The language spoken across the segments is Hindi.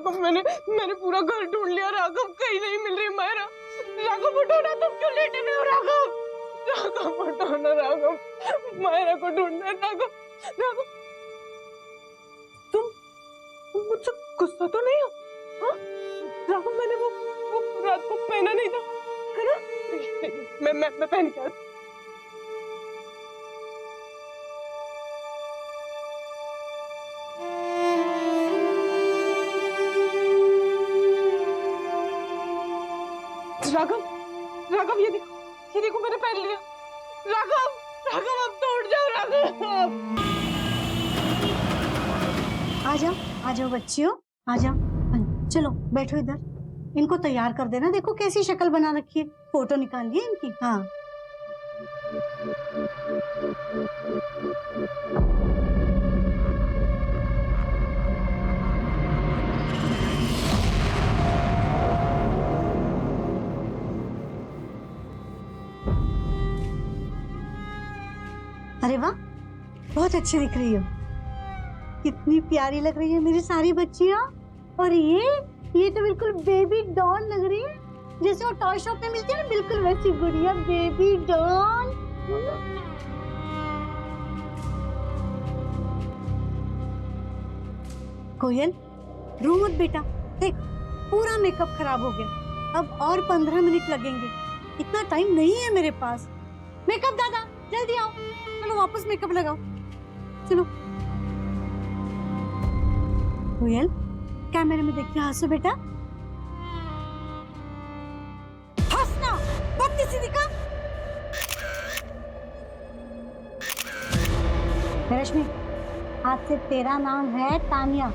राघव, मैंने पूरा घर ढूंढ लिया राघव, कहीं नहीं मिल रही मायरा। राघव उठो ना, तुम क्यों लेटे हुए हो राघव? राघव उठो ना राघव, मायरा को ढूंढना है राघव। राघव तुम मुझसे गुस्सा तो नहीं हो? हाँ राघव, मैंने वो रात को पहना नहीं था, है ना? मैं पहन के आती। राघव ये देखो मैंने पहन लिया। राघव अब तो उठ जाओ राघव। आ जाओ बच्चियों, आ जाओ, चलो बैठो इधर। इनको तैयार कर देना, देखो कैसी शक्ल बना रखी है, फोटो निकालिए इनकी। हाँ अरे वाह, बहुत अच्छी दिख रही हो, कितनी प्यारी लग रही है मेरी सारी बच्चियां। और ये तो बिल्कुल बेबी डॉल लग रही है, जैसे वो टॉय शॉप में मिलती है ना, बिल्कुल वैसी गुड़िया बेबी डॉल। कोयल रो मत बेटा, देख पूरा मेकअप खराब हो गया, अब और 15 मिनट लगेंगे, इतना टाइम नहीं है मेरे पास। मेकअप दादा जल्दी आओ, चलो वापस मेकअप लगाओ, चलो। कोयल कैमरे में देख के हंसो बेटा, हंसना, बत्ती सी दिखा। रश्मि, आज से तेरा नाम है तानिया।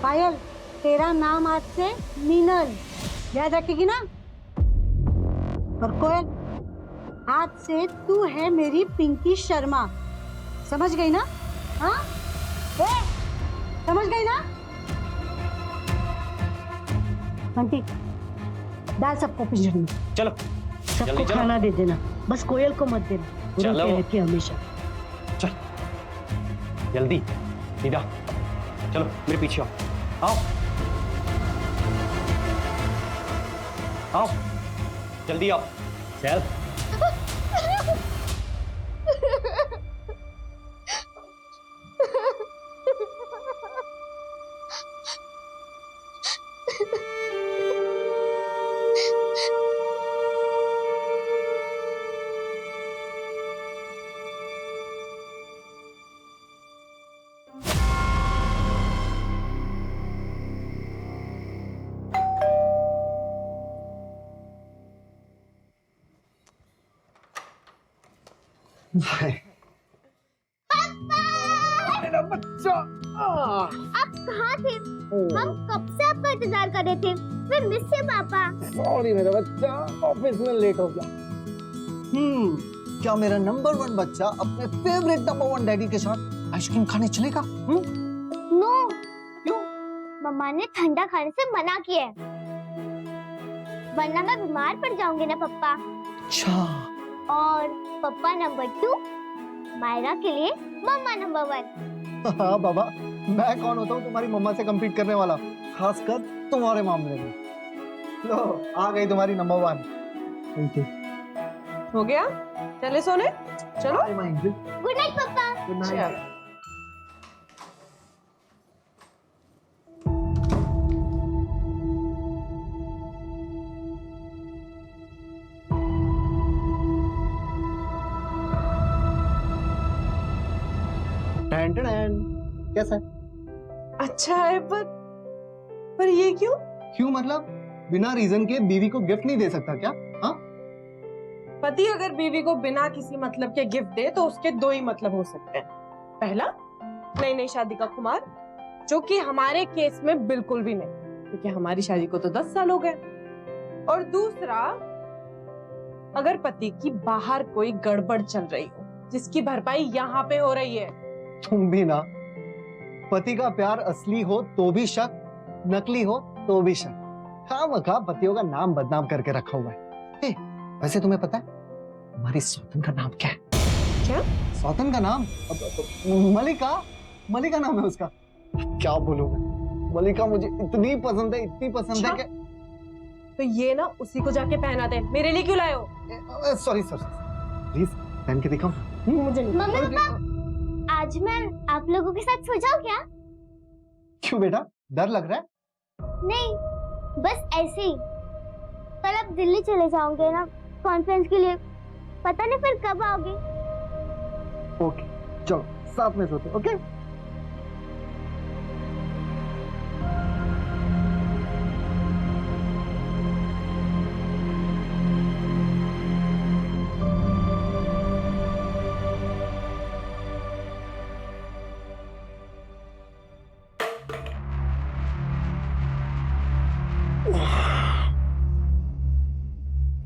पायल, तेरा नाम आज से मीनल, याद रखेगी ना? और कोयल, आज से तू है मेरी पिंकी शर्मा, समझ गई ना? हाँ समझ गई ना? आंटी डाल सबको पिंजरे में, चलो सबको खाना दे देना, बस कोयल को मत देना, चलो रहती है हमेशा। चल जल्दी दीदा, चलो मेरे पीछे आओ, आओ जल्दी आओ। चल मेरा बच्चा, आप कहाँ थे? हम कब से आपका इंतजार कर रहे थे। मैं मिस से पापा। सॉरी मेरा बच्चा, ऑफिस में लेट हो गया। क्या मेरा नंबर 1 बच्चा अपने फेवरेट नंबर 1 डैडी के साथ आइसक्रीम खाने चलेगा? नो, क्यों? मम्मा ने ठंडा खाने से मना किया है, वरना मैं बीमार पड़ जाऊंगी ना पापा। अच्छा। और पापा नंबर 2, मायरा के लिए मम्मा नंबर 1। हाँ बाबा, मैं कौन होता हूँ तुम्हारी मम्मा से कम्पीट करने वाला, खासकर तुम्हारे मामले में। लो आ गई तुम्हारी नंबर 1। Thank you. हो गया, चले सोने, चलो। गुड नाइट पापा। Good night. कैसा है? अच्छा है, पर ये क्यों? क्यों मतलब? बिना रीजन के बीवी को गिफ्ट नहीं दे सकता क्या? हाँ? पति अगर बीवी को बिना किसी मतलब के गिफ्ट दे तो उसके 2 ही मतलब हो सकते हैं। पहला, नई शादी का खुमार, जो कि हमारे केस में बिल्कुल भी नहीं, क्योंकि हमारी शादी को तो 10 साल हो गए। और दूसरा, अगर पति की बाहर कोई गड़बड़ चल रही हो जिसकी भरपाई यहाँ पे हो रही है। तुम भी ना, पति का प्यार असली हो तो भी शक, नकली हो तो भी शक, खामखा पतियों का नाम बदनाम करके रखा हुआ है। वैसे तुम्हें पता है हमारी सौतन का नाम क्या है? क्या? सौतन का नाम? मलिका नाम है उसका। क्या बोलूं मैं, मलिका मुझे इतनी पसंद है, इतनी पसंद है अच्छा। कि तो ये ना उसी को जाके पहना दे। मेरे लिए क्यों लाए हो? सॉरी सॉरी, प्लीज पहन के दिखाओ। मुझे नहीं। मम्मी पापा, आज मैं आप लोगों के साथ सो जाऊं क्या? क्यों बेटा, डर लग रहा है? नहीं, बस ऐसे ही। कल आप दिल्ली चले जाओगे ना कॉन्फ्रेंस के लिए, पता नहीं फिर कब आओगे। ओके चलो साथ में सोते, ओके?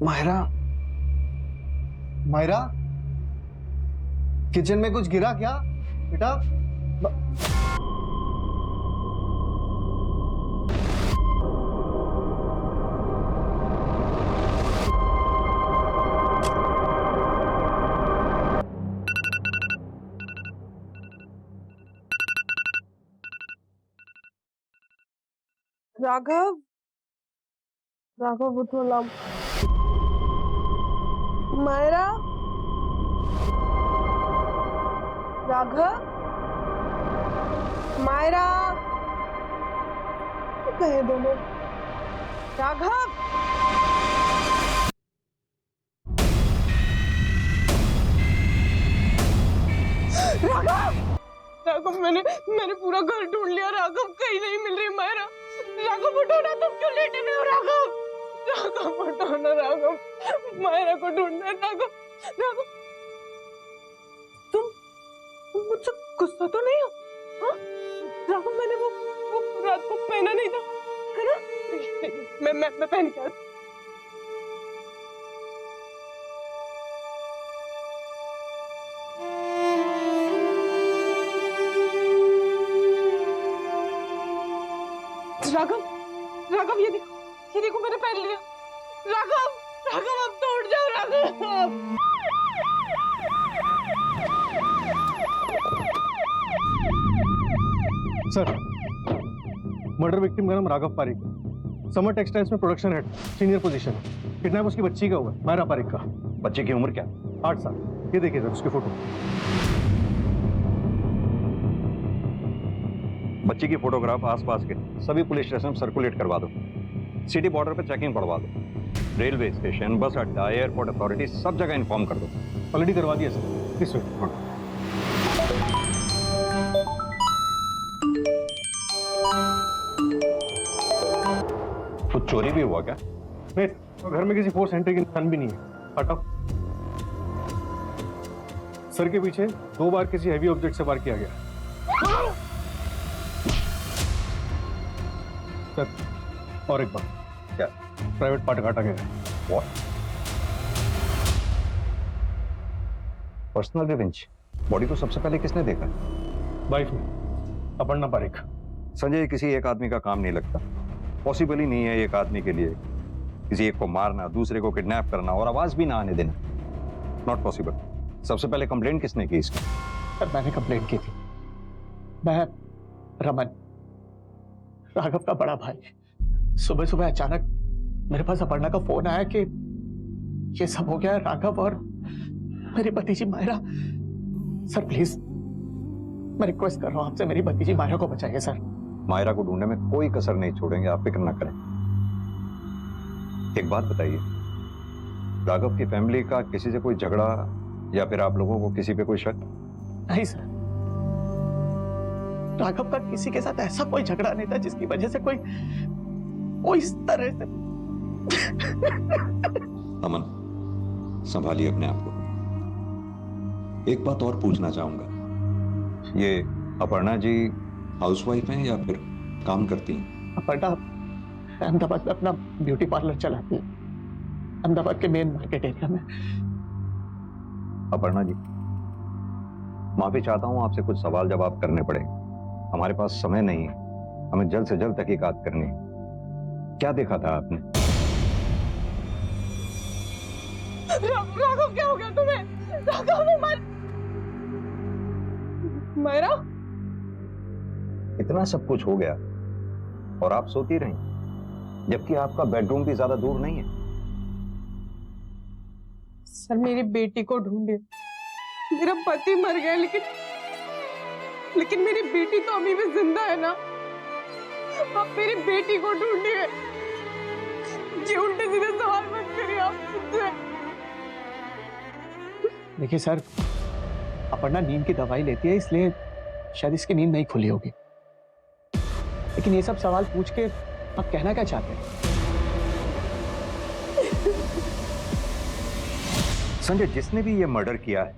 मायरा, मायरा, किचन में कुछ गिरा क्या बेटा? राघव, राघव उठो ना। मायरा, राघव, मायरा, कहे दोनों। राघव, राघव, राघव, मैंने पूरा घर ढूंढ लिया राघव, कहीं नहीं मिल रही मायरा। राघव उठो ना, तुम क्यों लेटे हुए हो राघव? राघव उठो ना राघव, मायरा को ढूंढना है राघव। राघव, तुम मुझसे गुस्सा तो नहीं हो? हाँ? राघव, मैंने वो रात को पहना नहीं था, है ना? मैं पहन के आती। राघव, राघव, ये देखो मैंने पहन लिया। राघव, राघव, अब तो उठ जाओ राघव। सर, मर्डर विक्टिम का नाम राघव पारिक, समर टेक्सटाइल्स में production head, senior position. Kidnap उसकी बच्ची का हुआ है, मायरा पारिक का। बच्चे की उम्र क्या? 8 साल। ये देखिए सर उसकी फोटो। बच्ची की फोटोग्राफ आसपास के सभी पुलिस स्टेशन सर्कुलेट करवा दो। सिटी बॉर्डर पे चेकिंग पड़वा दो। रेलवे स्टेशन, बस अड्डा, एयरपोर्ट अथॉरिटी, सब जगह इन्फॉर्म कर दो। ऑलरेडी करवा दिया सर, इस वेट। कुछ चोरी भी हुआ क्या? नहीं, घर में किसी फोर्स एंट्री की निशान भी नहीं है। हटाओ। सर के पीछे 2 बार किसी हैवी ऑब्जेक्ट से वार किया गया। सर, और एक बार। क्या? प्राइवेट पार्ट काटा गया है। What? Personal revenge. बॉडी को सबसे पहले किसने देखा? वाइफ ने, अपर्णा पारिक। संजय, किसी एक आदमी का काम नहीं लगता। पॉसिबल ही नहीं है एक आदमी के लिए किसी एक को मारना, दूसरे को किडनैप करना और आवाज भी ना आने देना। Not possible. सबसे पहले कंप्लेंट किसने की इसकी? सर, मैंने कंप्लेंट की थी। मैं रमन, राघव का बड़ा भाई। सुबह सुबह अचानक मेरे पास अपर्णा का फोन आया कि ये सब हो गया है, राघव और मेरी भतीजी मायरा। सर प्लीज, मैं रिक्वेस्ट कर रहा हूं आपसे, मेरी भतीजी मायरा को बचाइए सर। मायरा को ढूंढने में कोई कसर नहीं छोड़ेंगे, आप फिक्र ना करें। एक बात बताइए, राघव की फैमिली का किसी से कोई झगड़ा या फिर आप लोगों को किसी पे कोई शक? नहीं सर, राघव का किसी के साथ ऐसा कोई झगड़ा नहीं था जिसकी वजह से कोई इस तरह से। अमन, संभालिए अपने आप को। एक बात और पूछना चाहूंगा, ये अपर्णा जी हाउसवाइफ हैं या फिर काम करती हैं? अपर्णा अहमदाबाद में अपना ब्यूटी पार्लर चलाती है, अहमदाबाद के मेन मार्केट एरिया में। अपर्णा जी, माफी चाहता हूं, आपसे कुछ सवाल जवाब करने पड़ेंगे। हमारे पास समय नहीं है, हमें जल्द से जल्द तहकीकात करनी है। क्या देखा था आपने? राघव, क्या हो गया तुम्हें? राघव, इतना सब कुछ हो गया, और आप सोती रही, जबकि आपका बेडरूम भी ज्यादा दूर नहीं है। सर मेरी बेटी को ढूंढे। मेरा पति मर गया, लेकिन मेरी बेटी तो अभी भी जिंदा है ना। आप मेरी बेटी को ढूंढिए। ये उल्टे सीधे सवाल मत करिए आप मुझसे। देखिए सर, अपर्णा नींद की दवाई लेती है, इसलिए शायद इसकी नींद नहीं खुली होगी। लेकिन ये सब सवाल पूछ के आप कहना क्या चाहते हैं? संजय, जिसने भी ये मर्डर किया है,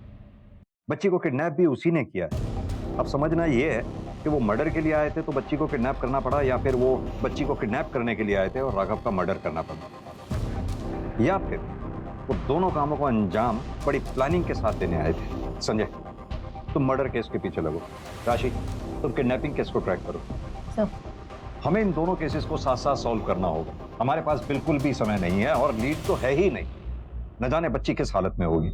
बच्ची को किडनैप भी उसी ने किया है। अब समझना ये है कि वो मर्डर के लिए आए थे तो बच्ची को किडनैप करना पड़ा, या फिर वो बच्ची को किडनैप करने के लिए आए थे और राघव का मर्डर करना पड़ा, या फिर वो दोनों कामों को अंजाम बड़ी प्लानिंग के साथ देने आए थे। संजय, तुम मर्डर केस के पीछे लगो, राशि तुम किडनैपिंग केस को ट्रैक करो। सर। हमें इन दोनों केसेस को साथ साथ सॉल्व करना होगा। हमारे पास बिल्कुल भी समय नहीं है और लीड तो है ही नहीं। न जाने बच्ची किस हालत में होगी।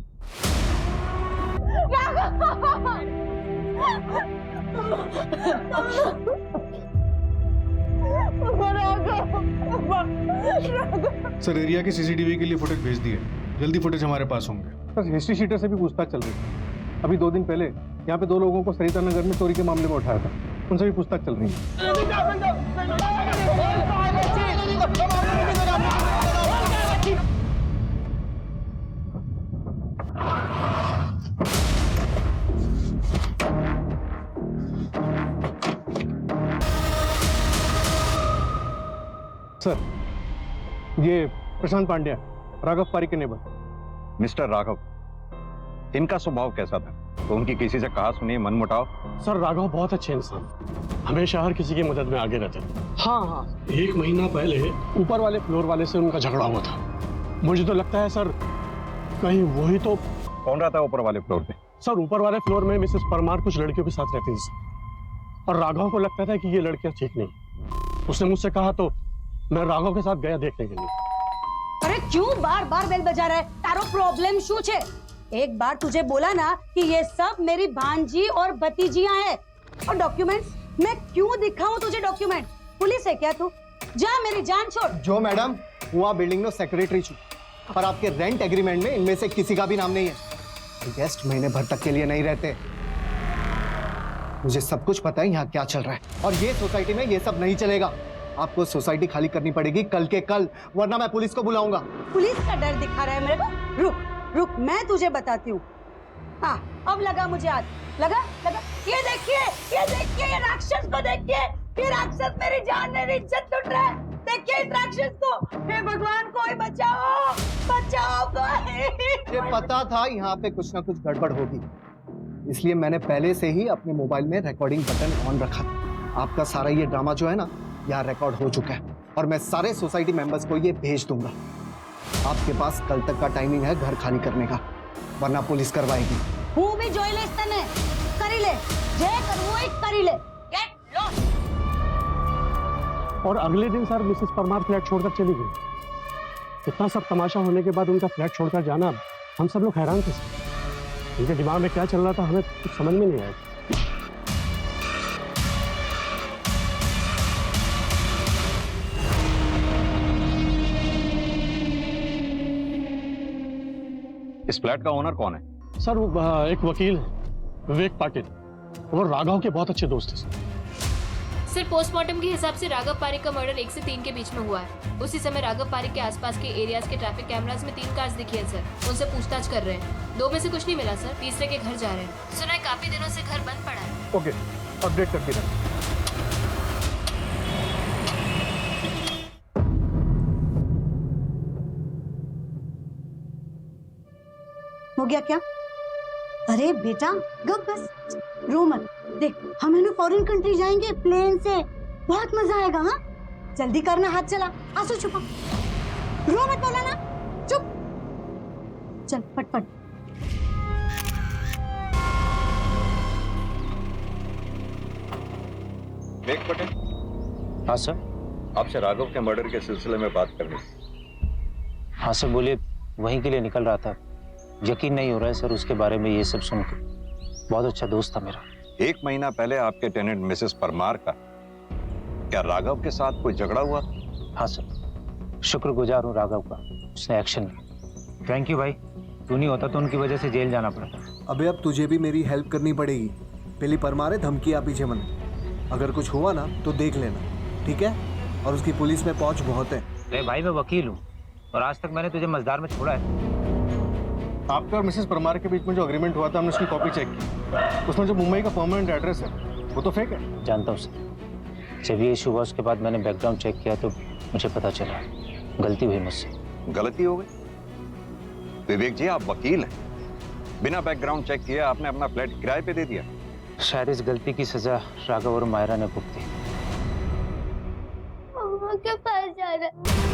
सर एरिया की सीसीटीवी के लिए फुटेज भेज दिए, जल्दी फुटेज हमारे पास होंगे। सर हिस्ट्री शीटर से भी पूछताछ चल रही है। अभी 2 दिन पहले यहाँ पे 2 लोगों को सरिता नगर में चोरी के मामले में उठाया था, उनसे भी पूछताछ चल रही है। सर ये प्रशांत पांड्या, राघव पारी के नेबर। मिस्टर राघव, इनका स्वभाव कैसा था? तो उनकी किसी से कहा सुनी मनमुटाव? सर राघव बहुत अच्छे इंसान, हमेशा हर किसी की मदद में आगे रहते थे। हाँ, 1 महीना पहले ऊपर वाले फ्लोर वाले से उनका झगड़ा हुआ था। मुझे तो लगता है सर कहीं वही तो। कौन रहता है ऊपर वाले फ्लोर पे? सर ऊपर वाले फ्लोर में मिसेस परमार कुछ लड़कियों के साथ रहती थी और राघव को लगता था कि ये लड़कियां ठीक नहीं। उसने मुझसे कहा तो मैं राघव के साथ गया देखने के लिए। अरे क्यों बार बार बेल बजा रहा है? तारो प्रॉब्लम शू छे? एक बार तुझे बोला ना कि ये सब मेरी भांजी और भतीजियां हैं। और डॉक्यूमेंट्स मैं क्यों दिखाऊं तुझे डॉक्यूमेंट? पुलिस है क्या तू? जा मेरी जान छोड़। जो मैडम हुआ बिल्डिंग नो सेक्रेटरी छू, पर आपके रेंट एग्रीमेंट में इनमें से किसी का भी नाम नहीं है। गेस्ट महीने भर तक के लिए नहीं रहते। मुझे सब कुछ पता है यहाँ क्या चल रहा है, और ये सोसाइटी में ये सब नहीं चलेगा। आपको सोसाइटी खाली करनी पड़ेगी कल के कल, वरना मैं पुलिस को बुलाऊंगा। पुलिस का डर दिखा रहा है मेरे को? रुक रुक, मैं तुझे बताती हूँ। हाँ अब लगा मुझे हाथ, लगा लगा। ये देखिए ये राक्षस को देखिए। ये राक्षस मेरी जान मेरी इज्जत लूट रहा है। देखिए इस राक्षस को। हे भगवान कोई बचाओ, बचाओ कोई। मुझे पता था यहाँ पे कुछ ना कुछ गड़बड़ होगी, इसलिए मैंने पहले से ही अपने मोबाइल में रिकॉर्डिंग बटन ऑन रखा था। आपका सारा ये ड्रामा जो है ना यहाँ रिकॉर्ड हो चुका है, और मैं सारे सोसाइटी मेंबर्स को ये भेज दूंगा। आपके पास कल तक का टाइमिंग है घर खाली करने का, वरना पुलिस करवाएगी। હું બી જોઈ લઈશ તને, કરી ले, જે કરવું હોય કરી ले। Get lost. और अगले दिन सर मिसेस परमार फ्लैट छोड़कर चली गई। इतना सब तमाशा होने के बाद उनका फ्लैट छोड़कर जाना, हम सब लोग हैरान थे। उनके दिमाग में क्या चल रहा था हमें कुछ समझ में नहीं आया। इस फ्लैट का ओनर कौन है? सर वो एक वकील है, विवेक पाटिल। वो राघव के बहुत अच्छे दोस्त हैं। सर पोस्टमार्टम के हिसाब से राघव पारिक का मर्डर 1 से 3 के बीच में हुआ है। उसी समय राघव पारिक के आसपास के एरियाज के ट्रैफिक कैमरास में 3 कार्स दिखी है सर। उनसे पूछताछ कर रहे हैं, 2 में से कुछ नहीं मिला सर, तीसरे के घर जा रहे हैं। सुना है काफी दिनों से घर बंद पड़ा है। ओके, अपडेट करती रहे। हो गया क्या? अरे बेटा गप बस, रो मत। देख हम है ना फॉरेन कंट्री जाएंगे प्लेन से, बहुत मजा आएगा। हाँ जल्दी करना, हाथ चला, आंसू छुपा, रो मत, बोला ना, चुप। चल फटफट। विवेक पटेल। हाँ सर। आपसे राघव के मर्डर के सिलसिले में बात करनी। हाँ सर बोलिए, वहीं के लिए निकल रहा था। यकीन नहीं हो रहा है सर उसके बारे में ये सब सुनकर। बहुत अच्छा दोस्त था मेरा। 1 महीना पहले आपके टेनेंट मिसेस परमार का क्या राघव के साथ कोई झगड़ा हुआ? हाँ सर, शुक्रगुजार हूँ राघव का, उसने एक्शन लिया। थैंक यू भाई, तू नहीं होता तो उनकी वजह से जेल जाना पड़ता। अबे अब तुझे भी मेरी हेल्प करनी पड़ेगी। पहली परमारे धमकी आ पीछे मन, अगर कुछ हुआ ना तो देख लेना, ठीक है? और उसकी पुलिस में पहुंच बहुत है। अरे भाई मैं वकील हूँ और आज तक मैंने तुझे मजदार में छोड़ा है। आपका और मिसेस परमार के बीच में जो अग्रीमेंट हुआ था हमने उसकी कॉपी चेक की, उसमें जो मुंबई का परमानेंट एड्रेस है वो तो फेक है। जानता हूँ सर, जब ये इशू हुआ उसके बाद मैंने बैकग्राउंड चेक किया तो मुझे पता चला गलती हुई मुझसे। गलती हो गई? विवेक जी आप वकील हैं, बिना बैकग्राउंड चेक किए आपने अपना फ्लैट किराए पे दे दिया। शायद इस गलती की सजा राघव और मायरा ने भुगती। मम्मा के पास जा रहा है।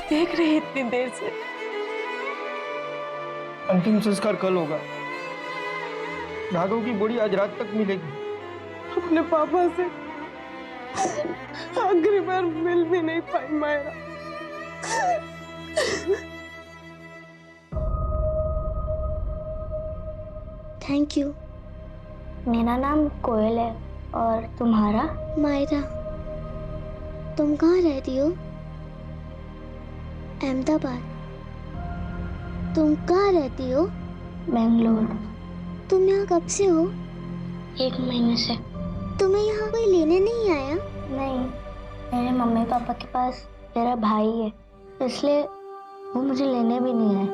देख रही इतनी देर से। अंतिम संस्कार कल होगा। राघव की बॉडी आज रात तक मिलेगी। अपने पापा से आखिरी बार मिल भी नहीं पाई मायरा। Thank you. मेरा नाम कोयल है और तुम्हारा? मायरा। तुम कहाँ रहती हो? अहमदाबाद। तुम कहाँ रहती हो? बेंगलोर। तुम यहाँ कब से हो? 1 महीने से। तुम्हें यहाँ कोई लेने नहीं आया? नहीं, मेरे मम्मी पापा के पास मेरा भाई है, इसलिए वो मुझे लेने भी नहीं आए।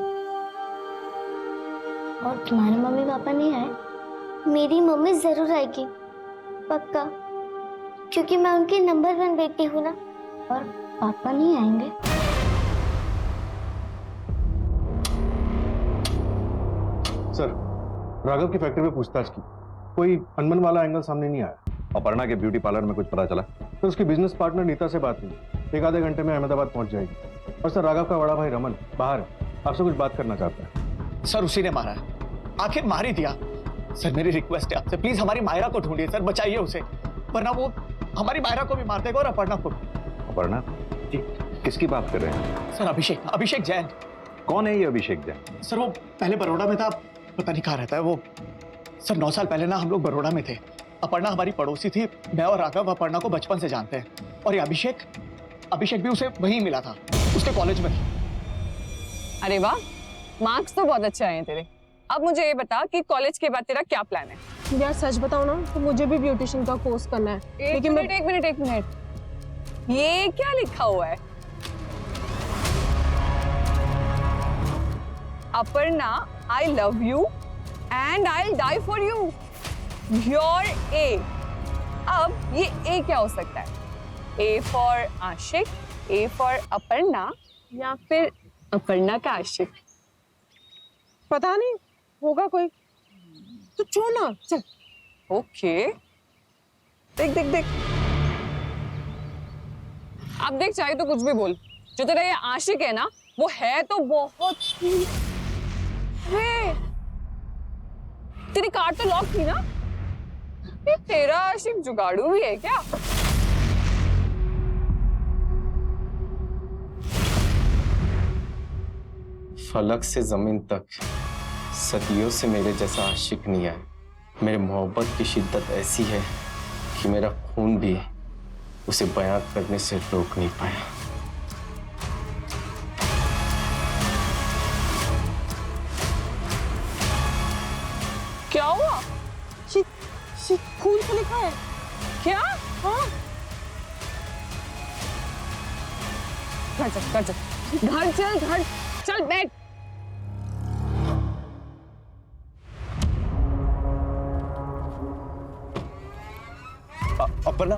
और तुम्हारे मम्मी पापा नहीं आए? मेरी मम्मी जरूर आएगी, पक्का, क्योंकि मैं उनकी नंबर 1 बेटी हूँ ना। और पापा नहीं आएंगे? सर, राघव की फैक्ट्री में पूछताछ की, कोई अनबन वाला एंगल सामने नहीं आया। अपर्णा के ब्यूटी पार्लर में कुछ पता चला? तो उसकी बिजनेस पार्टनर नीता से बात हुई, 1 आधे घंटे में अहमदाबाद पहुंच जाएगी। और सर राघव का बड़ा भाई रमन बाहर है, आपसे कुछ बात करना चाहता है। सर उसी ने मारा है, आखिर मार ही दिया। सर मेरी रिक्वेस्ट है आपसे, प्लीज हमारी मायरा को ढूंढिए सर, बचाइए उसे, वरना वो हमारी मायरा को भी मार देगा और अपर्णा को भी। अपर्णा जी, किसकी बात कर रहे हैं? सर अभिषेक जैन। कौन है ये अभिषेक जैन? सर वो पहले बड़ौदा में था, पता नहीं कहाँ रहता है वो। सर 9 साल पहले ना हम लोग बड़ौदा में थे। अपर्णा हमारी पड़ोसी थी, मैं और राघव अपर्णा को बचपन से जानते हैं। और ये अभिषेक भी उसे वहीं मिला था, उसके कॉलेज में। अरे वाह, मार्क्स तो बहुत अच्छे आए हैं तेरे। अब मुझे ये बता कि कॉलेज के बाद तेरा क्या प्लान है? यार सच बताओ ना तो मुझे भी ब्यूटिशियन का कोर्स करना है। एक मिनट, ये क्या लिखा हुआ है? Aparna, I love you and I'll die for you. You're A. अब ये A क्या हो सकता है? A for Ashique, A for Aparna, या फिर अपर्णा का आशिक? पता नहीं, होगा कोई। तो छोड़ ना, चल। ओके, देख। अब देख, चाहे तो कुछ भी बोल, जो तेरा ये आशिक है ना, वो है तो बहुत ही है। तेरी कार तो लॉक थी ना? ये तेरा आशिक जुगाड़ू भी है क्या? फलक से जमीन तक सदियों से मेरे जैसा आशिक नहीं आया। मेरे मोहब्बत की शिद्दत ऐसी है कि मेरा खून भी उसे बयां करने से रोक नहीं पाया। क्या हुआ? खून से लिखा है क्या? हाँ। घर चल बैठ। अपर्णा,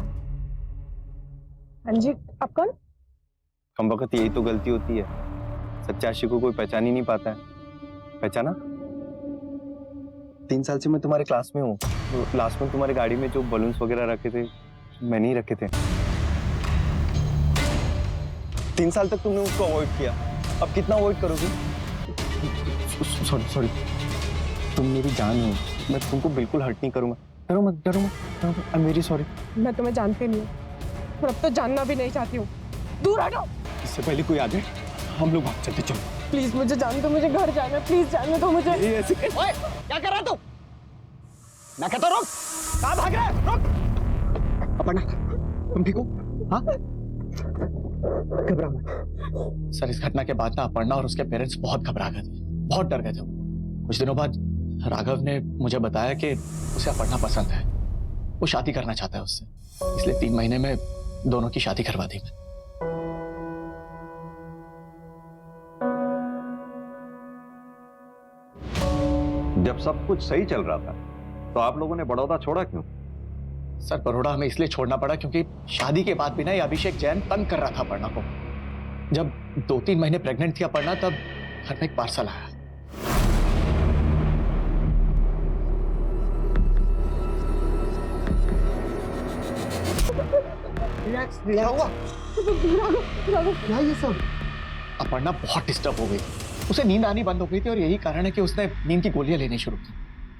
हाँ जी, आप कौन? कम वक्त यही तो गलती होती है, सच्चे आशिक को कोई पहचान ही नहीं पाता है। पहचाना? 3 साल से मैं तुम्हारे क्लास में हूँ। लास्ट में तुम्हारी गाड़ी में जो बलून्स वगैरह रखे थे मैंने ही रखे थे। 3 साल तक तुमने उसको अवॉइड किया, अब कितना अवॉइड करोगे? सॉरी, तुम मेरी जान हो, मैं तुमको बिल्कुल हर्ट नहीं करूंगा। डरो मत, आई एम वेरी सॉरी। मैं तुम्हें जानती नहीं हूँ और अब तो जानना भी नहीं चाहती हूँ। दूर हटो। इससे पहले कोई आ जाए हम लोग भाग चलते। चलो प्लीज मुझे जान दो, मुझे घर जाना है, प्लीज जाने दो मुझे। ऐसे ओए, क्या कर रहा तू? मैं कहता रुक, कहाँ भाग रहा है? रुक। अपर्णा, तुम ठीक हो? हाँ? घबरा मत। सर, इस घटना के बाद ना अपर्णा और उसके पेरेंट्स बहुत घबरा गए थे, बहुत डर गए थे। कुछ दिनों बाद राघव ने मुझे बताया कि उसे अपर्णा पसंद है, वो शादी करना चाहता है उससे, इसलिए 3 महीने में दोनों की शादी करवा दी। जब सब कुछ सही चल रहा था तो आप लोगों ने बड़ौदा छोड़ा क्यों? सर, बड़ौदा हमें इसलिए छोड़ना पड़ा क्योंकि शादी के बाद भी ना ये अभिषेक जैन तंग कर रहा था अपर्णा को। जब 2-3 महीने प्रेग्नेंट थी अपर्णा, तब घर में एक पार्सल आया। क्या हुआ? क्या ये सब? अपर्णा बहुत डिस्टर्ब हो गई, उसे नींद आनी बंद हो गई थी और यही कारण है कि उसने नींद की गोलियां लेनी शुरू की।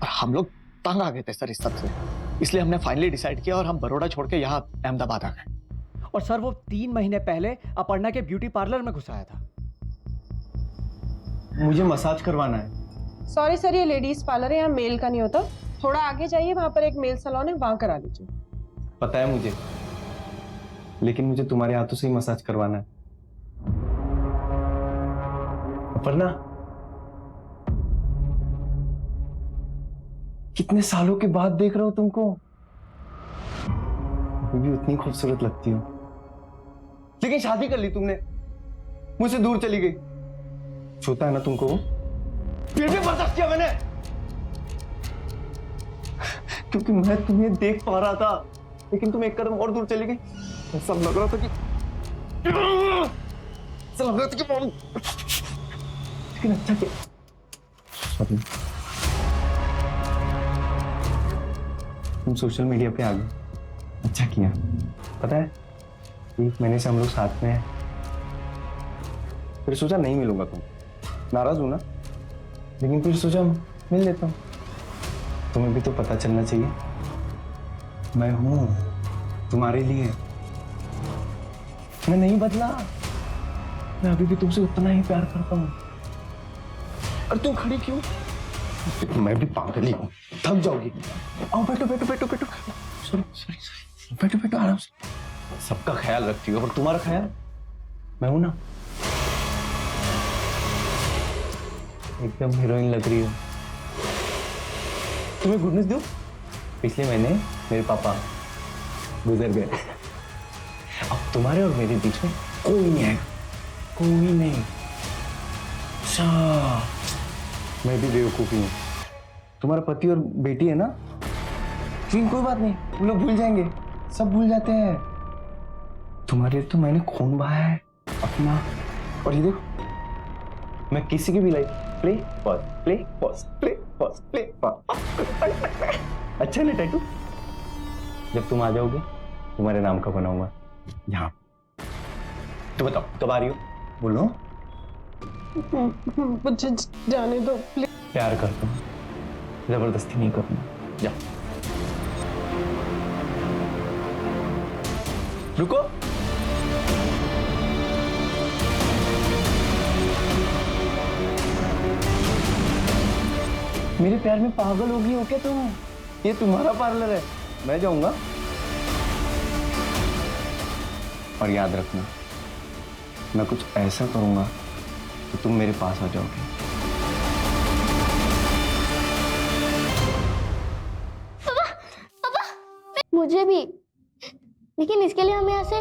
और हम लोग तंग आ गए थे सर इस सब से, इसलिए हमने फाइनली डिसाइड किया और हम बड़ौदा छोड़ के यहाँ अहमदाबाद आ गए। और सर, वो 3 महीने पहले अपर्णा के ब्यूटी पार्लर में घुसाया था। मुझे मसाज करवाना है। सॉरी सर, ये लेडीज पार्लर है, यहाँ मेल का नहीं होता। थोड़ा आगे जाइए, वहां पर एक मेल सैलून है, वहां करा लीजिए। पता है मुझे, लेकिन मुझे तुम्हारे हाथों से ही मसाज करवाना है। अपर्णा, कितने सालों के बाद देख रहा हूं तुमको, अभी भी उतनी खूबसूरत लगती हो। लेकिन शादी कर ली तुमने, मुझसे दूर चली गई। छूता है ना तुमको, फिर भी बर्दाश्त किया मैंने, क्योंकि मैं तुम्हें देख पा रहा था, लेकिन तुम एक कदम और दूर चली गई। ऐसा लग रहा था कि लेकिन अच्छा किया। सॉरी, तुम सोशल मीडिया पे आ गए, अच्छा किया। पता है, 1 महीने से हम लोग साथ में हैं, फिर सोचा नहीं मिलूंगा, तुम नाराज हो ना, लेकिन फिर सोचा मिल लेता हूँ। तुम्हें भी तो पता चलना चाहिए, मैं हूं तुम्हारे लिए, मैं नहीं बदला, मैं अभी भी तुमसे उतना ही प्यार करता हूँ। और तुम खड़ी क्यों? मैं भी पागल ही हूँ, थक जाओगी। आओ बैठो बैठो बैठो बैठो। सॉरी सॉरी सॉरी, बैठो बैठो आराम से। सबका ख्याल रखती हो, और तुम्हारा ख्याल मैं हूं ना। एकदम हीरोइन लग रही हो। तुम्हें गुड न्यूज़ दूं? पिछले महीने मेरे पापा गुजर गए। अब तुम्हारे और मेरे बीच में कोई नहीं है, कोई नहीं। अच्छा, मैं भी बेवकूफी हूँ। तुम्हारा पति और बेटी है ना, लेकिन कोई बात नहीं, वो लोग भूल जाएंगे, सब भूल जाते हैं। तुम्हारे लिए तो मैंने खून बहाया है अपना। और ये देखो, मैं किसी की भी life play pause play pause play pause play pause. अच्छा ना टैटू? जब तुम आ जाओगे तुम्हारे नाम का बनाऊंगा यहाँ। तो बताओ कब आ रही हो? बोलो। मुझे जाने दो प्लीज। प्यार करता हूँ, जबरदस्ती नहीं करूंगा। जाओ। रुको। मेरे प्यार में पागल होगी हो क्या तुम? ये तुम्हारा पार्लर है, मैं जाऊंगा। और याद रखना, मैं कुछ ऐसा करूंगा कि तुम मेरे पास आ जाओगे। मुझे भी, लेकिन इसके लिए हमें यहाँ से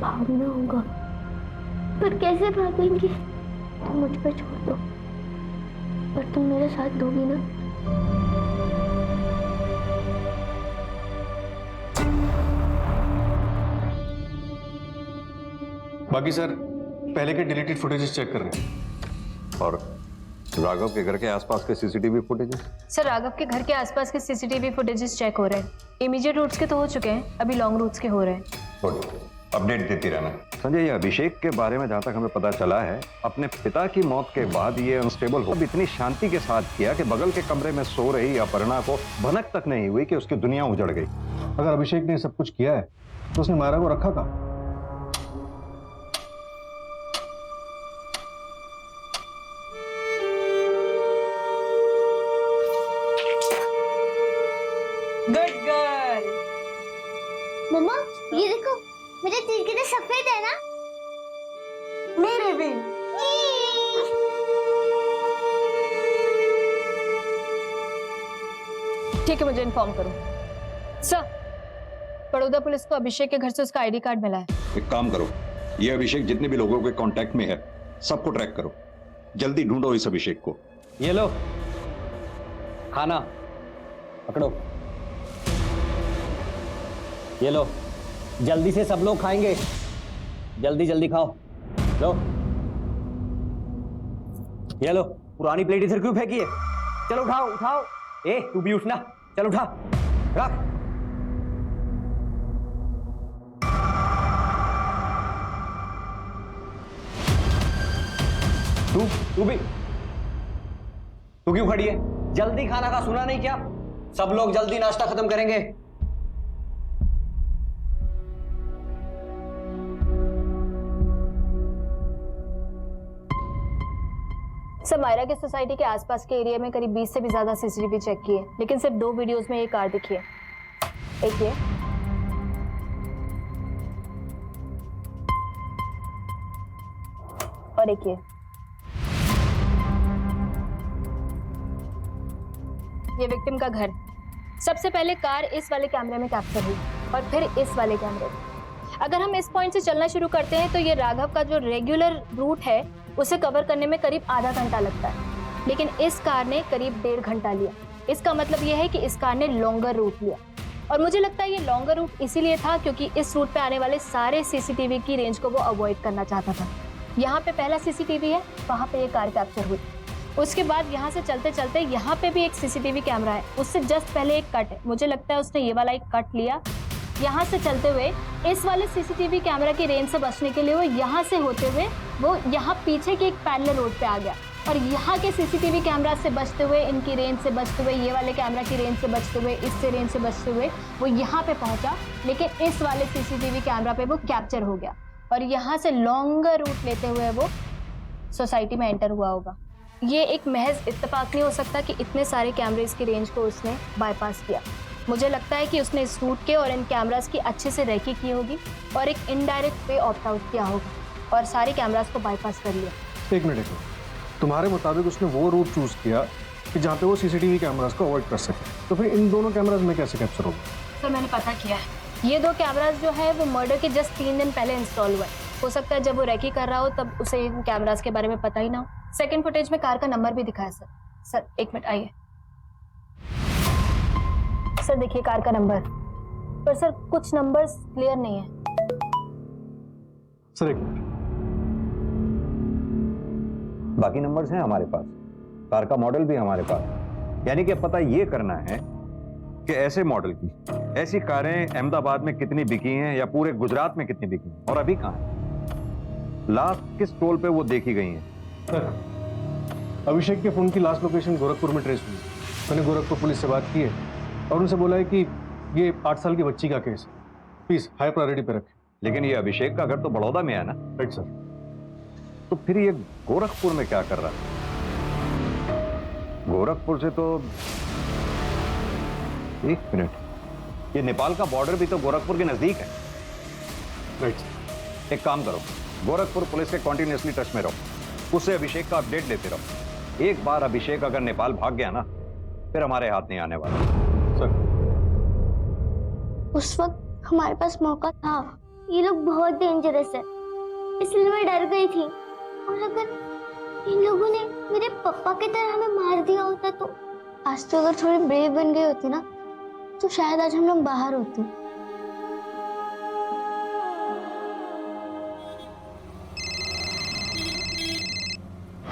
भागना होगा। पर कैसे भागेंगे? तुम मुझ पर छोड़ दो, पर तुम मेरे साथ दोगी ना? बाकी सर पहले के डिलीटेड फुटेजेस चेक कर रहे हैं। और राघव के घर के आसपास के सीसीटीवी फुटेजेस? सर राघव के घर के आसपास के सीसीटीवी फुटेजेस चेक हो रहे हैं। इमीडिएट रूट्स के तो हो चुके हैं, अभी लॉन्ग रूट्स के हो रहे हैं। गुड, अपडेट देती रहना। संजय, ये अभिषेक के बारे में जहाँ तक हमें पता चला है, अपने पिता की मौत के बाद ये अनस्टेबल हो, अब इतनी शांति के साथ किया कि बगल के कमरे में सो रही अपर्णा को भनक तक नहीं हुई कि उसकी दुनिया उजड़ गई। अगर अभिषेक ने सब कुछ किया है तो उसने मायरा को रखा कहाँ? Good girl. मम्मा ये देखो, मेरे तीर कितने सफेद है ना। मेरे भी। ठीक है, मुझे इन्फॉर्म करो। सर, बड़ौदा पुलिस को अभिषेक के घर से उसका आईडी कार्ड मिला है। एक काम करो, ये अभिषेक जितने भी लोगों के कांटेक्ट में है सबको ट्रैक करो, जल्दी ढूंढो इस अभिषेक को। ये लो खाना पकड़ो, ये लो, जल्दी से सब लोग खाएंगे, जल्दी जल्दी खाओ। लो ये लो, पुरानी प्लेट इधर क्यों फेंकी है? चलो उठाओ उठाओ। ए तू भी उठना, चल उठा रख। तू भी, तू क्यों खड़ी है? जल्दी खाना का सुना नहीं क्या? सब लोग जल्दी नाश्ता खत्म करेंगे। सर, मायरा के सोसाइटी के आसपास के एरिया में करीब 20 से भी ज्यादा सीसीटीवी चेक किए, लेकिन सिर्फ 2 वीडियोस में ये कार दिखी है। एक ये और एक ये विक्टिम का घर। सबसे पहले कार इस वाले कैमरे में कैप्चर हुई और फिर इस वाले कैमरे में। अगर हम इस पॉइंट से चलना शुरू करते हैं तो ये राघव का जो रेगुलर रूट है उसे कवर करने में करीब आधा घंटा लगता है, लेकिन इस कार ने करीब 1.5 घंटा लिया। इसका मतलब यह है कि इस कार ने लॉन्गर रूट लिया, और मुझे लगता है ये लॉन्गर रूट इसीलिए था क्योंकि इस रूट पे आने वाले सारे सीसीटीवी की रेंज को वो अवॉइड करना चाहता था। यहाँ पे पहला सीसीटीवी है, वहाँ पे ये कार कैप्चर हुई। उसके बाद यहाँ से चलते चलते यहाँ पे भी एक सीसीटीवी कैमरा है, उससे जस्ट पहले एक कट है। मुझे लगता है उसने ये वाला एक कट लिया। यहाँ से चलते हुए इस वाले सीसीटीवी कैमरा की रेंज से बचने के लिए वो यहाँ से होते हुए वो यहाँ पीछे के एक पैरेलल रोड पे आ गया, और यहाँ के सीसीटीवी कैमरा से बचते हुए, इनकी रेंज से बचते हुए, ये वाले कैमरा की रेंज से बचते हुए, इससे रेंज से बचते हुए वो यहाँ पे पहुँचा, लेकिन इस वाले सीसीटीवी कैमरा पे वो कैप्चर हो गया, और यहाँ से लॉन्गर रूट लेते हुए वो सोसाइटी में एंटर हुआ होगा। ये एक महज इत्तेफाक नहीं हो सकता कि इतने सारे कैमरेज की रेंज को उसने बाईपास किया। मुझे लगता है कि उसने इस रूट के और इन कैमरास की अच्छे से रेकी की होगी और एक इनडायरेक्ट वे ऑप्ट आउट किया होगा और सारे कैमरास को बाईपास कर लिया। एक मिनट, तुम्हारे मुताबिक उसने वो रूट चूज किया कि जहाँ पे वो सीसीटीवी कैमरास को अवॉइड कर सके, तो फिर इन दोनों कैमरास में कैसे कैप्चर होगा? सर, मैंने पता किया है, ये 2 कैमरास जो है वो मर्डर के जस्ट 3 दिन पहले इंस्टॉल हुआ है। हो सकता है जब वो रेकी कर रहा हो तब उसे इन कैमरास के बारे में पता ही ना हो। सेकंड फुटेज में कार का नंबर भी दिखा है सर। सर एक मिनट आइए। सर देखिए कार का नंबर, पर सर कुछ नंबर्स क्लियर नहीं है। सर एक मिनट, बाकी नंबर्स हैं हमारे पास, कार का मॉडल भी हमारे पास, यानी कि पता ये करना है कि ऐसे मॉडल की ऐसी कारें अहमदाबाद में कितनी बिकी हैं या पूरे गुजरात में कितनी बिकी हैं और अभी कहाँ हैं, लास्ट किस टोल पे वो देखी गई हैं। सर अभिषेक के फोन की लास्ट लोकेशन गोरखपुर में ट्रेस हुई। मैंने गोरखपुर पुलिस से बात की है और उनसे बोला है कि ये 8 साल की बच्ची का केस है, प्लीज हाई प्रायोरिटी पे रखें। लेकिन ये अभिषेक का घर तो बड़ौदा में है ना? Right sir. तो फिर ये गोरखपुर में क्या कर रहा है? गोरखपुर से तो एक मिनट, ये नेपाल का बॉर्डर भी तो गोरखपुर के नजदीक है। राइट। एक काम करो, गोरखपुर पुलिस से कॉन्टिन्यूसली टच में रहो, उससे अभिषेक का अपडेट लेते रहो। एक बार अभिषेक अगर नेपाल भाग गया ना, फिर हमारे हाथ नहीं आने वाला। सर उस वक्त हमारे पास मौका था, ये लोग बहुत डेंजरस है, इसलिए मैं डर गई थी। और अगर इन लोगों ने मेरे पापा की तरह हमें मार दिया होता तो आज तो अगर थोड़ी ब्रेव बन गई होती ना, तो शायद आज हम लोग बाहर होते।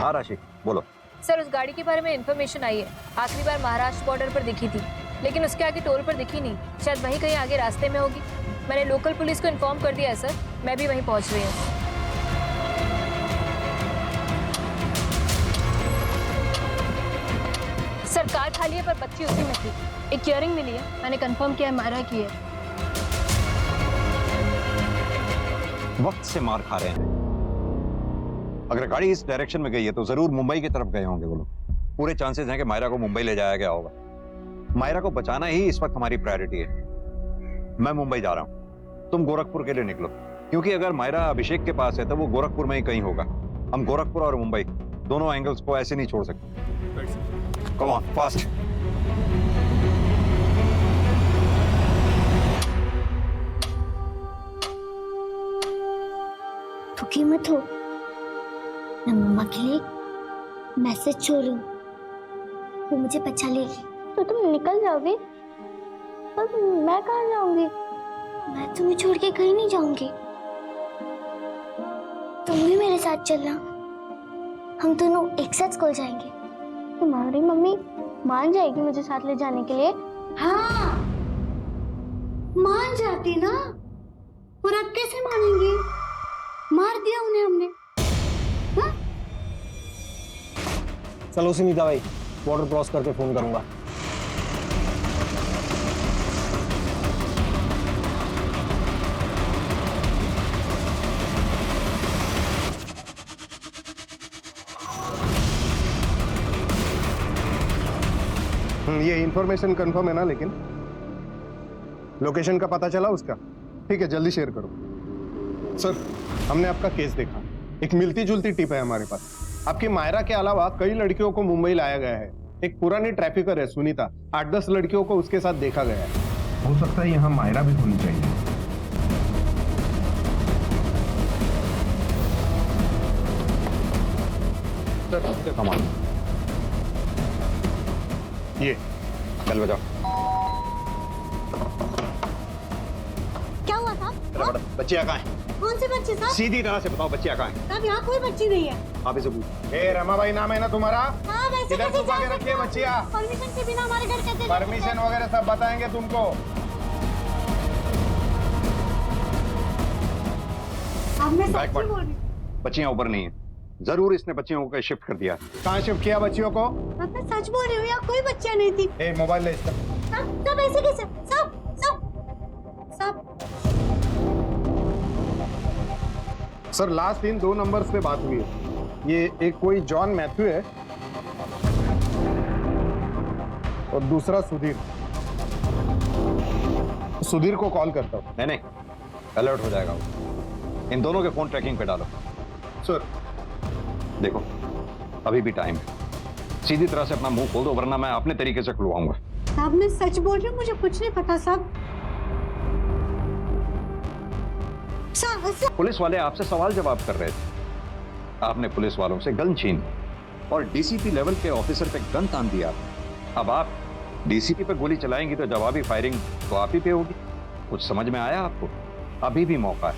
हाँ राशि बोलो। सर उस गाड़ी के बारे में इन्फॉर्मेशन आई है। आखिरी बार महाराष्ट्र बॉर्डर पर दिखी थी, लेकिन उसके आगे टोल पर दिखी नहीं। शायद वहीं कहीं आगे रास्ते में होगी। मैंने लोकल पुलिस को इन्फॉर्म कर दिया है सर, मैं भी वहीं पहुंच रही हूँ। सर कार खाली है पर बच्ची उसी में थी। एक इयरिंग मिली है, मैंने कंफर्म किया है मायरा की है। वक्त से मार खा रहे हैं। अगर गाड़ी इस डायरेक्शन में गई है तो जरूर मुंबई की तरफ गए होंगे वो लोग। पूरे चांसेस हैं कि मायरा को मुंबई ले जाया गया होगा। मायरा को बचाना ही इस वक्त हमारी प्रायोरिटी है। मैं मुंबई जा रहा हूं, तुम गोरखपुर के लिए निकलो, क्योंकि अगर मायरा अभिषेक के पास है तो वो गोरखपुर में ही कहीं होगा। हम गोरखपुर और मुंबई दोनों एंगल्स को ऐसे नहीं छोड़ सकते। Come on fast. दुखी मत हो, मैं मम्मा के लिए मैसेज छोड़ रही हूँ, वो मुझे बचा लेगी। तो तुम निकल जाओगे, पर मैं कहाँ जाऊंगी? मैं तुम्हें छोड़ के कहीं नहीं जाऊंगी, तुम भी मेरे साथ चलना। हम दोनों एक साथ स्कूल जाएंगे। तुम्हारी मम्मी मान जाएगी मुझे साथ ले जाने के लिए? हाँ, मान जाती ना, और अब कैसे मानेंगी? मार दिया उन्हें हमने। हाँ? चलो सुनीता भाई, बॉर्डर क्रॉस करके फोन करूंगा। ये इंफॉर्मेशन कंफर्म है ना? लेकिन लोकेशन का पता चला उसका? ठीक है, जल्दी शेयर करो। सर, हमने आपका केस देखा, एक मिलती जुलती टिप है हमारे पास। आपकी मायरा के अलावा कई लड़कियों को मुंबई लाया गया है। एक पुरानी ट्रैफिकर है सुनीता, 8-10 लड़कियों को उसके साथ देखा गया है। हो सकता है यहाँ मायरा भी होनी चाहिए। सर कमाल, ये चल बजाओ। क्या हुआ साहब? बच्चियां कहाँ हैं? कौन सी बच्ची साहब? सीधी तरह से बताओ, बच्चियां कहाँ हैं? साहब यहाँ कोई बच्ची नहीं है। आप इसे पूछ। रमाबाई नाम है ना तुम्हारा? हाँ, वैसे इधर कैसे छुपा के जा रखिए सकते हो? बच्चियां। परमिशन के बिना हमारे घर कैसे? परमिशन वगैरह सब बताएंगे तुमको। अब मैं सच बोल रही हूँ। बच्चियां ऊपर नहीं है, जरूर इसने बच्चियों को शिफ्ट कर दिया। कहाँ शिफ्ट किया बच्चियों को? अब मैं सच बोल रही हूँ, यहाँ कोई बच्चियाँ नहीं थी। ए, मोबाइल ले इसका। सब ऐसे कैसे? सब सर, लास्ट इन 2 नंबर्स पे बात हुई है। ये एक कोई जॉन मैथ्यू है और दूसरा सुधीर। सुधीर को कॉल करता हूँ। नहीं, अलर्ट हो जाएगा वो। इन दोनों के फोन ट्रैकिंग पे डालो। सर देखो, अभी भी टाइम है, सीधी तरह से अपना मुंह खोल दो, वरना मैं अपने तरीके से खुलवाऊंगा। साहब मैं सच बोल रही हूँ, मुझे कुछ नहीं पता साहब। पुलिस वाले आपसे सवाल जवाब कर रहे थे, आपने पुलिस वालों से गन छीन और डीसीपी लेवल के ऑफिसर पे गन तान दिया। अब आप डीसीपी पे गोली चलाएंगी तो जवाबी फायरिंग तो आप ही पे होगी। कुछ समझ में आया आपको? अभी भी मौका है।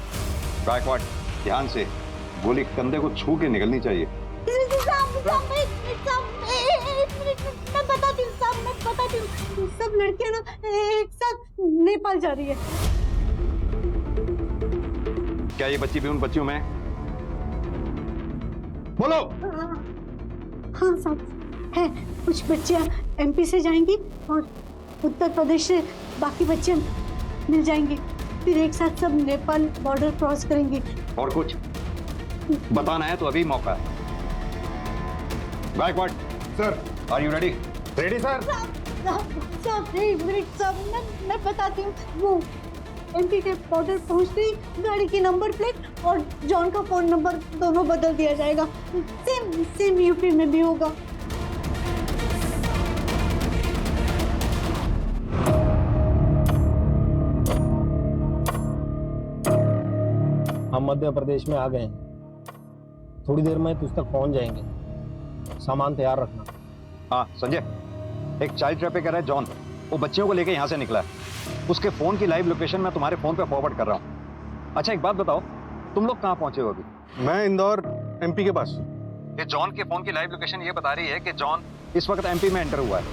गायकवाड़, ध्यान से, गोली कंधे को छू के निकलनी चाहिए। मैं बताती हूँ, सब लड़कियां ना एक साथ नेपाल जा रही है। क्या ये बच्ची भी उन बच्चियों में है? बोलो। हाँ साहब है, कुछ बच्चियां एमपी से जाएंगी और उत्तर प्रदेश से बाकी बच्चियां मिल जाएंगी, फिर एक साथ सब नेपाल बॉर्डर क्रॉस करेंगी। और कुछ बताना है तो अभी मौका है। Gaikwad sir, are you ready? Ready sir. मैं बताती हूँ, वो एमपी के बॉर्डर पहुँचते ही गाड़ी की नंबर प्लेट और जॉन का फोन नंबर दोनों बदल दिया जाएगा। सेम यूपी में भी होगा। हम मध्य प्रदेश में आ गए हैं, थोड़ी देर में तुझ तक पहुंच जाएंगे, सामान तैयार रखना। हाँ संजय, एक चाइल्ड ट्रैफिकर है जॉन, वो बच्चियों को लेके यहाँ से निकला है। उसके फोन की लाइव लोकेशन मैं तुम्हारे फोन पे फॉरवर्ड कर रहा हूँ। अच्छा एक बात बताओ, तुम लोग कहाँ पहुंचे हो अभी? मैं इंदौर एमपी के पास। ये जॉन के फोन की लाइव लोकेशन ये बता रही है कि जॉन इस वक्त एमपी में एंटर हुआ है।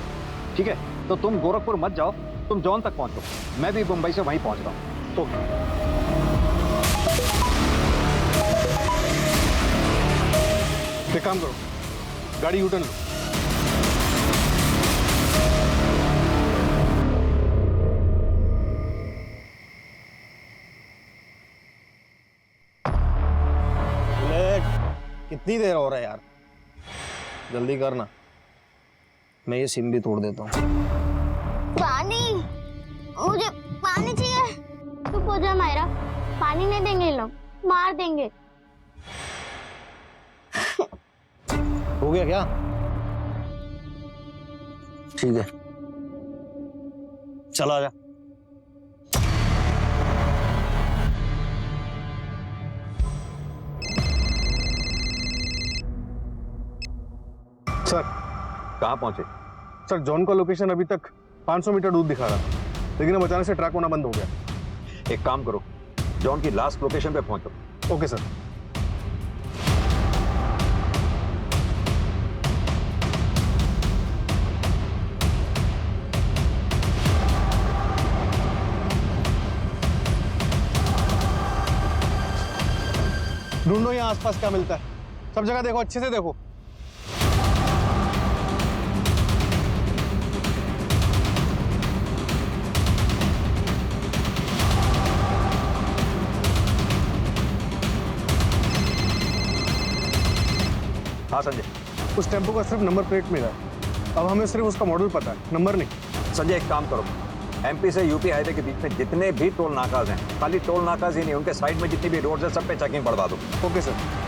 ठीक है, तो तुम गोरखपुर मत जाओ, तुम जॉन तक पहुंचो, मैं भी मुंबई से वहीं पहुंच रहा हूँ। तो एक काम करो, गाड़ी यूटर्न लो। कितनी देर हो रहा है यार, जल्दी करना, मैं ये सिम भी तोड़ देता हूँ। पानी, मुझे पानी चाहिए। चुप हो जा मायरा, पानी नहीं देंगे ये लोग, मार देंगे। हो गया क्या? ठीक है, चला जा। सर कहाँ पहुंचे? सर जॉन का लोकेशन अभी तक 500 मीटर दूर दिखा रहा था, लेकिन अब अचानक से ट्रैक होना बंद हो गया। एक काम करो, जॉन की लास्ट लोकेशन पे पहुंचो। Okay sir. ढूंढो यहाँ आसपास क्या मिलता है, सब जगह देखो, अच्छे से देखो। हाँ संजय। उस टेम्पो का सिर्फ नंबर प्लेट मिला है, अब हमें सिर्फ उसका मॉडल पता है, नंबर नहीं। संजय एक काम करो, एमपी से यूपी हाईवे के बीच में जितने भी टोल नाकाज हैं, खाली टोल नाकाज ही नहीं, उनके साइड में जितनी भी रोड्स हैं सब पे चेकिंग बढ़वा दो। Okay sir.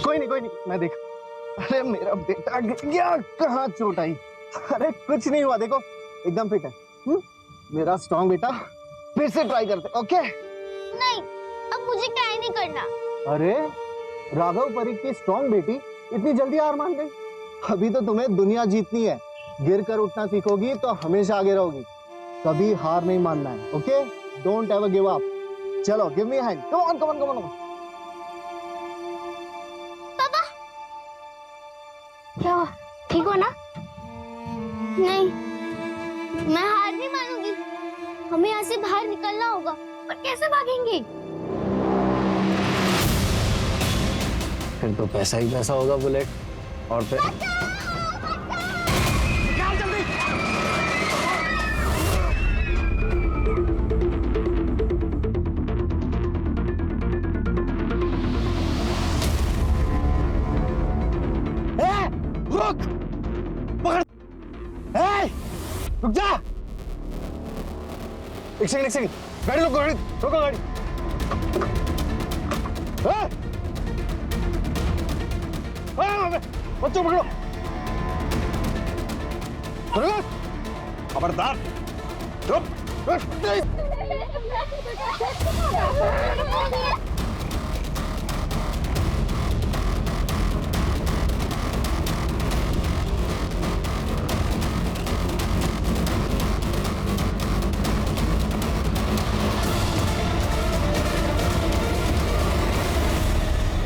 कोई नहीं, मैं देख। अरे मेरा बेटा गया, कहाँ चोट आई? अरे कुछ नहीं हुआ, देखो एकदम फिट है। मेरा स्ट्रॉन्ग बेटा, फिर से ट्राई करते। ओके नहीं, अब मुझे ट्राई नहीं करना। अरे राघव परीख की स्ट्रॉन्ग बेटी इतनी जल्दी हार मान गई? अभी तो तुम्हें दुनिया जीतनी है, गिर कर उठना सीखोगी तो हमेशा आगे रहोगी, कभी हार नहीं मानना है। Okay, don't ever give up. चलो give me hand, come on come on come on. पापा क्या हुआ? ठीक हो ना? नहीं, मैं हार नहीं मानूंगी, हमें यहाँ से बाहर निकलना होगा। पर कैसे भागेंगे? फिर तो पैसा ही पैसा होगा बुलेट, और फिर रुक, पकड़, रुक जा। एक सेकंड, गाड़ी रोको, गाड़ी। बच्चों पकड़ो, खबरदार, चुप।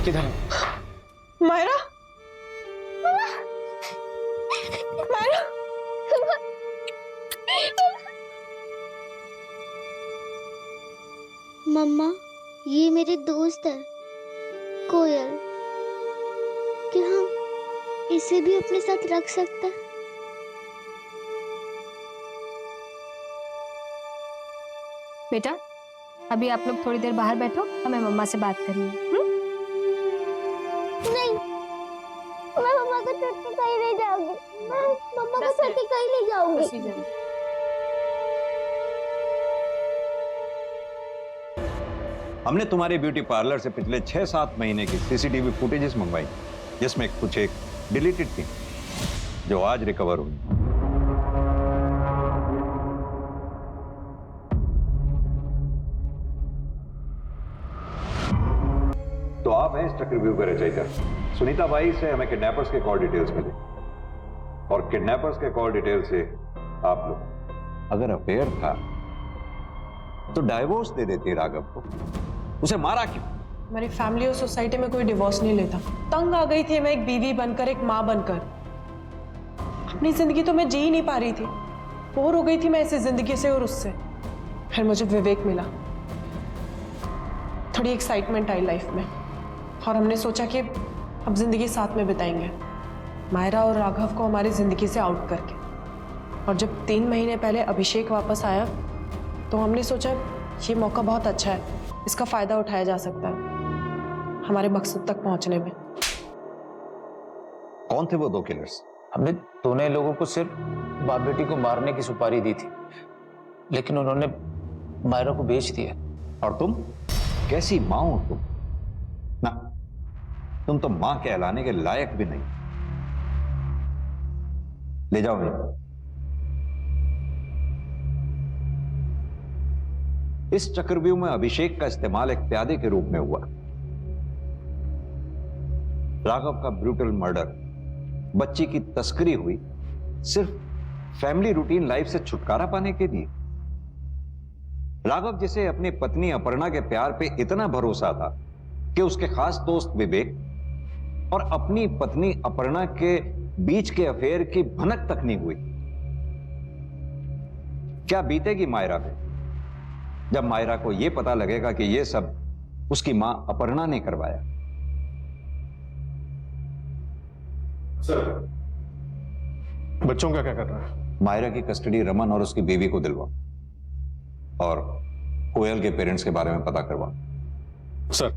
किधर? मायरा, मायरा, मम्मा, ये मेरे दोस्त है कोयल, क्या हम इसे भी अपने साथ रख सकते हैं? बेटा, अभी आप लोग थोड़ी देर बाहर बैठो, हमें मम्मा से बात करनी है। नहीं, मैं मम्मा को छोड़ के कहीं नहीं जाऊंगी। मैं मम्मा को छोड़ के कहीं नहीं जाऊंगी। हमने तुम्हारे ब्यूटी पार्लर से पिछले 6-7 महीने की सीसीटीवी फुटेजेस मंगवाई, जिसमें कुछ एक डिलीटेड थी जो आज रिकवर हुई। तो आप हैं इस चक्रव्यूह के रचयिता सुनीता बाई से हमें किडनैपर्स के कॉल डिटेल्स मिले और किडनैपर्स के कॉल डिटेल से आप लोग अगर अफेयर था तो डाइवोर्स दे देते राघव को, उसे मारा क्यों? हमारी फैमिली और सोसाइटी में कोई डिवोर्स नहीं लेता। तंग आ गई थी मैं एक बीवी बनकर, एक माँ बनकर। अपनी जिंदगी तो मैं जी ही नहीं पा रही थी, बोर हो गई थी मैं ऐसी जिंदगी से और उससे। फिर मुझे विवेक मिला, थोड़ी एक्साइटमेंट आई लाइफ में और हमने सोचा कि अब जिंदगी साथ में बिताएंगे, मायरा और राघव को हमारी जिंदगी से आउट करके। और जब 3 महीने पहले अभिषेक वापस आया तो हमने सोचा ये मौका बहुत अच्छा है, इसका फायदा उठाया जा सकता है हमारे मकसद तक पहुंचने में। कौन थे वो 2 किलर्स? हमने दोनों लोगों को सिर्फ बाप बेटी को मारने की सुपारी दी थी, लेकिन उन्होंने मायरा को बेच दिया। और तुम कैसी मां हो तुम? ना, तुम तो मां कहलाने के लायक भी नहीं। ले जाओ इन्हें। इस चक्रव्यूह में अभिषेक का इस्तेमाल एक प्यादे के रूप में हुआ। राघव का ब्रूटल मर्डर, बच्ची की तस्करी हुई सिर्फ फैमिली रूटीन लाइफ से छुटकारा पाने के लिए। राघव जिसे अपनी पत्नी अपर्णा के प्यार पे इतना भरोसा था कि उसके खास दोस्त विवेक और अपनी पत्नी अपर्णा के बीच के अफेयर की भनक तक नहीं हुई। क्या बीतेगी मायरा पे जब मायरा को यह पता लगेगा कि यह सब उसकी मां अपर्णा ने करवाया? सर, बच्चों का क्या कर रहा है? मायरा की कस्टडी रमन और उसकी बीवी को दिलवा और कोयल के पेरेंट्स के बारे में पता करवा। सर,